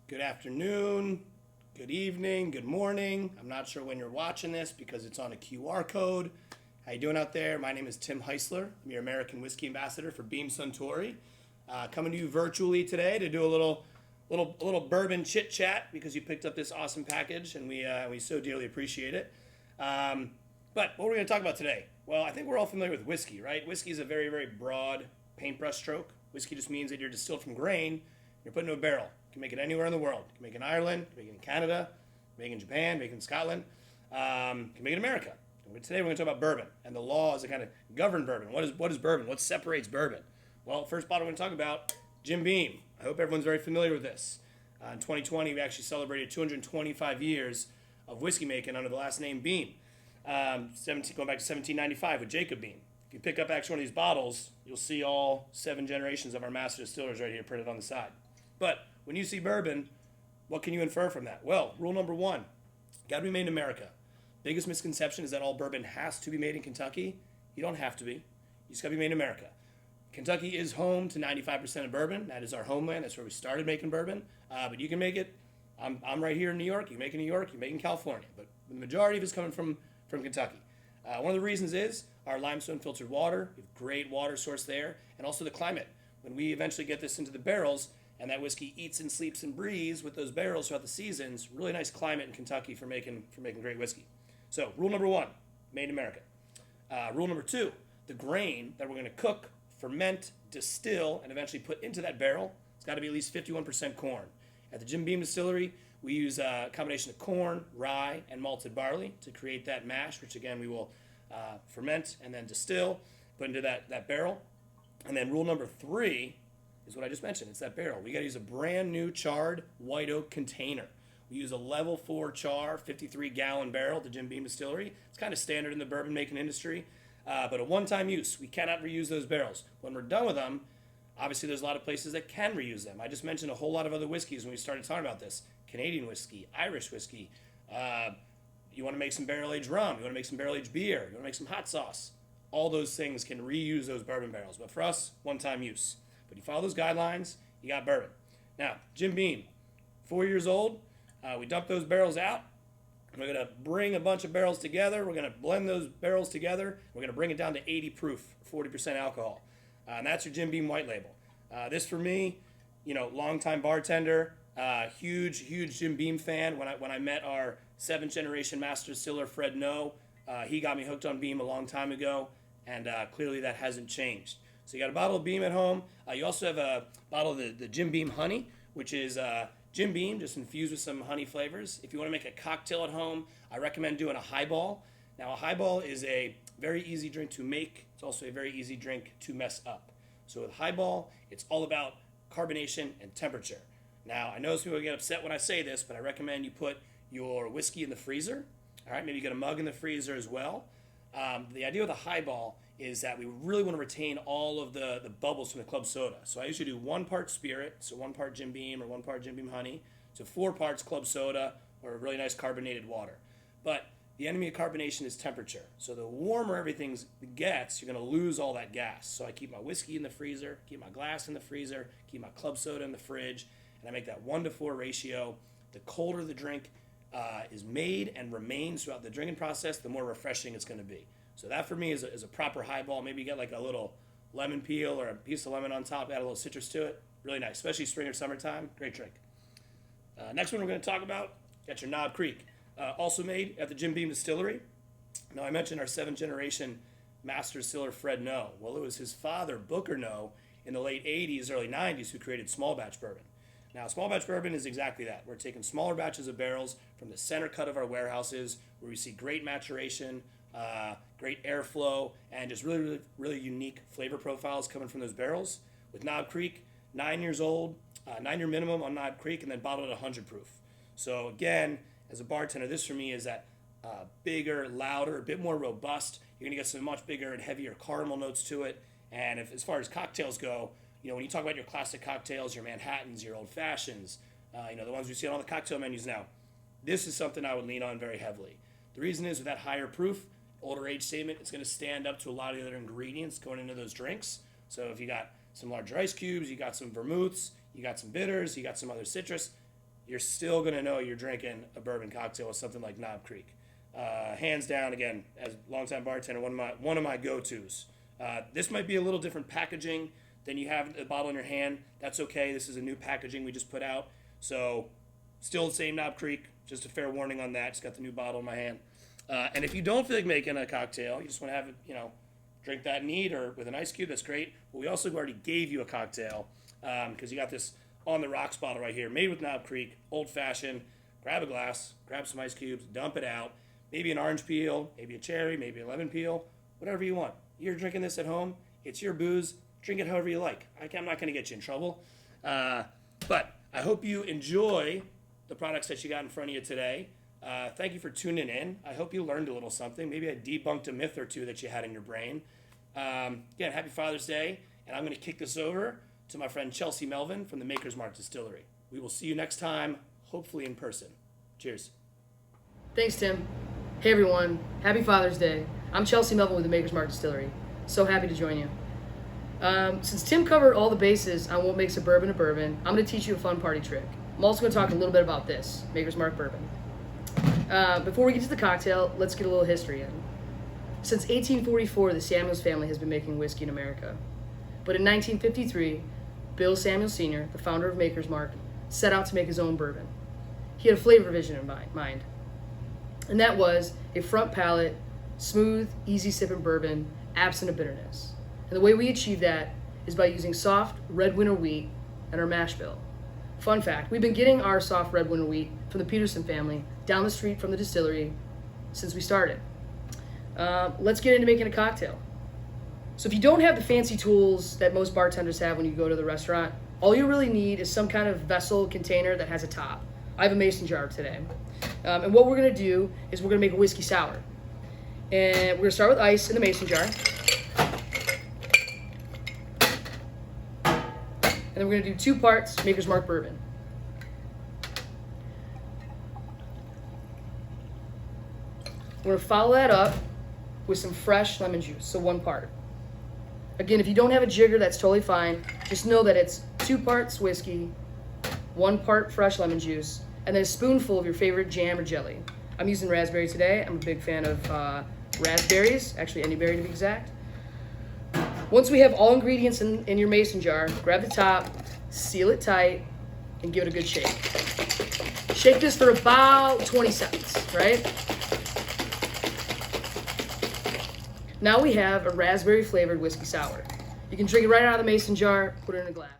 Good afternoon, good evening, good morning. I'm not sure when you're watching this because it's on a QR code. How you doing out there? My name is Tim Heisler. I'm your American Whiskey Ambassador for Beam Suntory. Coming to you virtually today to do a little bourbon chit chat because you picked up this awesome package and we so dearly appreciate it. But what we're going to talk about today? Well, I think we're all familiar with whiskey, right? Whiskey is a very, very broad paintbrush stroke. Whiskey just means that you're distilled from grain, you're put into a barrel. You can make it anywhere in the world. You can make it in Ireland, you can make it in Canada, make it in Japan, make it in Scotland, you can make it in America. Today we're going to talk about bourbon and the laws that kind of govern bourbon. What is bourbon? What separates bourbon? Well, first bottle we're going to talk about, Jim Beam. I hope everyone's very familiar with this. In 2020, we actually celebrated 225 years of whiskey making under the last name Beam. Going back to 1795 with Jacob Beam. If you pick up actually one of these bottles, you'll see all 7 generations of our master distillers right here printed on the side. But when you see bourbon, what can you infer from that? Well, rule number 1, got to be made in America. Biggest misconception is that all bourbon has to be made in Kentucky. You don't have to be. You just got to be made in America. Kentucky is home to 95% of bourbon. That is our homeland. That's where we started making bourbon. But you can make it. I'm right here in New York. You make it in New York. You make it in California. But the majority of it's coming from Kentucky. One of the reasons is our limestone filtered water. We have great water source there, and also the climate. When we eventually get this into the barrels, and that whiskey eats and sleeps and breathes with those barrels throughout the seasons, really nice climate in Kentucky for making great whiskey. So rule number 1, made in America. Rule number 2, the grain that we're going to cook, ferment, distill, and eventually put into that barrel, it's got to be at least 51% corn. At the Jim Beam Distillery, we use a combination of corn, rye, and malted barley to create that mash, which again we will ferment and then distill, put into that barrel. And then rule number 3 is what I just mentioned. It's that barrel. We got to use a brand new charred white oak container. We use a level 4 char 53-gallon barrel at the Jim Beam Distillery. It's kind of standard in the bourbon making industry, but a one-time use. We cannot reuse those barrels. When we're done with them, obviously there's a lot of places that can reuse them. I just mentioned a whole lot of other whiskeys when we started talking about this. Canadian whiskey, Irish whiskey. You want to make some barrel-aged rum. You want to make some barrel-aged beer. You want to make some hot sauce. All those things can reuse those bourbon barrels. But for us, one-time use. But you follow those guidelines, you got bourbon. Now, Jim Beam, 4 years old. We dump those barrels out. We're going to bring a bunch of barrels together. We're going to blend those barrels together. We're going to bring it down to 80 proof, 40% alcohol. And that's your Jim Beam white label. This for me, longtime bartender, huge Jim Beam fan. When I met our 7th generation master distiller, Fred No, he got me hooked on Beam a long time ago, and clearly that hasn't changed. So you got a bottle of Beam at home. You also have a bottle of the Jim Beam Honey, which is Jim Beam, just infused with some honey flavors. If you want to make a cocktail at home, I recommend doing a highball. Now, a highball is a very easy drink to make. It's also a very easy drink to mess up. So with highball, it's all about carbonation and temperature. Now, I know some people get upset when I say this, but I recommend you put your whiskey in the freezer. All right, maybe you get a mug in the freezer as well. The idea with a highball is that we really want to retain all of the bubbles from the club soda. So I usually do 1 part spirit, so 1 part Jim Beam or 1 part Jim Beam honey, so 4 parts club soda or really nice carbonated water. But the enemy of carbonation is temperature. So the warmer everything gets, you're going to lose all that gas. So I keep my whiskey in the freezer, keep my glass in the freezer, keep my club soda in the fridge, and I make that 1-to-4 ratio. The colder the drink is made and remains throughout the drinking process, the more refreshing it's going to be. So that for me is a proper highball. Maybe you get like a little lemon peel or a piece of lemon on top, add a little citrus to it. Really nice, especially spring or summertime. Great drink. Next one we're going to talk about, got your Knob Creek. Also made at the Jim Beam Distillery. Now I mentioned our 7th generation master distiller, Fred No. Well, it was his father, Booker No, in the late 80s, early 90s, who created small batch bourbon. Now, small batch bourbon is exactly that. We're taking smaller batches of barrels from the center cut of our warehouses where we see great maturation, great airflow, and just really unique flavor profiles coming from those barrels. With Knob Creek, 9 years old, 9-year minimum on Knob Creek, and then bottled at 100 proof. So again, as a bartender, this for me is that bigger, louder, a bit more robust. You're going to get some much bigger and heavier caramel notes to it. And as far as cocktails go, when you talk about your classic cocktails, your Manhattans, your Old Fashions, the ones we see on all the cocktail menus now, this is something I would lean on very heavily. The reason is with that higher proof, older age statement, it's going to stand up to a lot of the other ingredients going into those drinks. So if you got some larger ice cubes, you got some vermouths, you got some bitters, you got some other citrus, you're still going to know you're drinking a bourbon cocktail with something like Knob Creek. Hands down, again, as a longtime bartender, one of my go-tos. This might be a little different packaging than you have the bottle in your hand. That's okay. This is a new packaging we just put out. So still the same Knob Creek. Just a fair warning on that. Just got the new bottle in my hand. And if you don't feel like making a cocktail, you just want to have it, drink that neat or with an ice cube, that's great. But we also already gave you a cocktail because you got this on the rocks bottle right here, made with Knob Creek, old-fashioned. Grab a glass, grab some ice cubes, dump it out. Maybe an orange peel, maybe a cherry, maybe a lemon peel, whatever you want. You're drinking this at home. It's your booze. Drink it however you like. I'm not going to get you in trouble. But I hope you enjoy the products that you got in front of you today. Thank you for tuning in. I hope you learned a little something. Maybe I debunked a myth or two that you had in your brain. Again, happy Father's Day. And I'm going to kick this over to my friend Chelsea Melvin from the Maker's Mark Distillery. We will see you next time, hopefully in person. Cheers. Thanks, Tim. Hey, everyone. Happy Father's Day. I'm Chelsea Melvin with the Maker's Mark Distillery. So happy to join you. Since Tim covered all the bases on what makes a bourbon, I'm going to teach you a fun party trick. I'm also going to talk a little bit about this, Maker's Mark Bourbon. Before we get to the cocktail, let's get a little history in. Since 1844, the Samuels family has been making whiskey in America. But in 1953, Bill Samuels Sr., the founder of Maker's Mark, set out to make his own bourbon. He had a flavor vision in mind, and that was a front palate, smooth, easy sipping bourbon, absent of bitterness. And the way we achieve that is by using soft red winter wheat and our mash bill. Fun fact, we've been getting our soft red winter wheat from the Peterson family down the street from the distillery since we started. Let's get into making a cocktail. So if you don't have the fancy tools that most bartenders have when you go to the restaurant, all you really need is some kind of vessel container that has a top. I have a mason jar today. And what we're going to do is we're going to make a whiskey sour. And we're going to start with ice in the mason jar. And then we're going to do 2 parts Maker's Mark bourbon. We're going to follow that up with some fresh lemon juice, so 1 part. Again, if you don't have a jigger, that's totally fine. Just know that it's 2 parts whiskey, 1 part fresh lemon juice, and then a spoonful of your favorite jam or jelly. I'm using raspberry today. I'm a big fan of raspberries, actually any berry to be exact. Once we have all ingredients in your mason jar, grab the top, seal it tight, and give it a good shake. Shake this for about 20 seconds, right? Now we have a raspberry flavored whiskey sour. You can drink it right out of the mason jar, put it in a glass.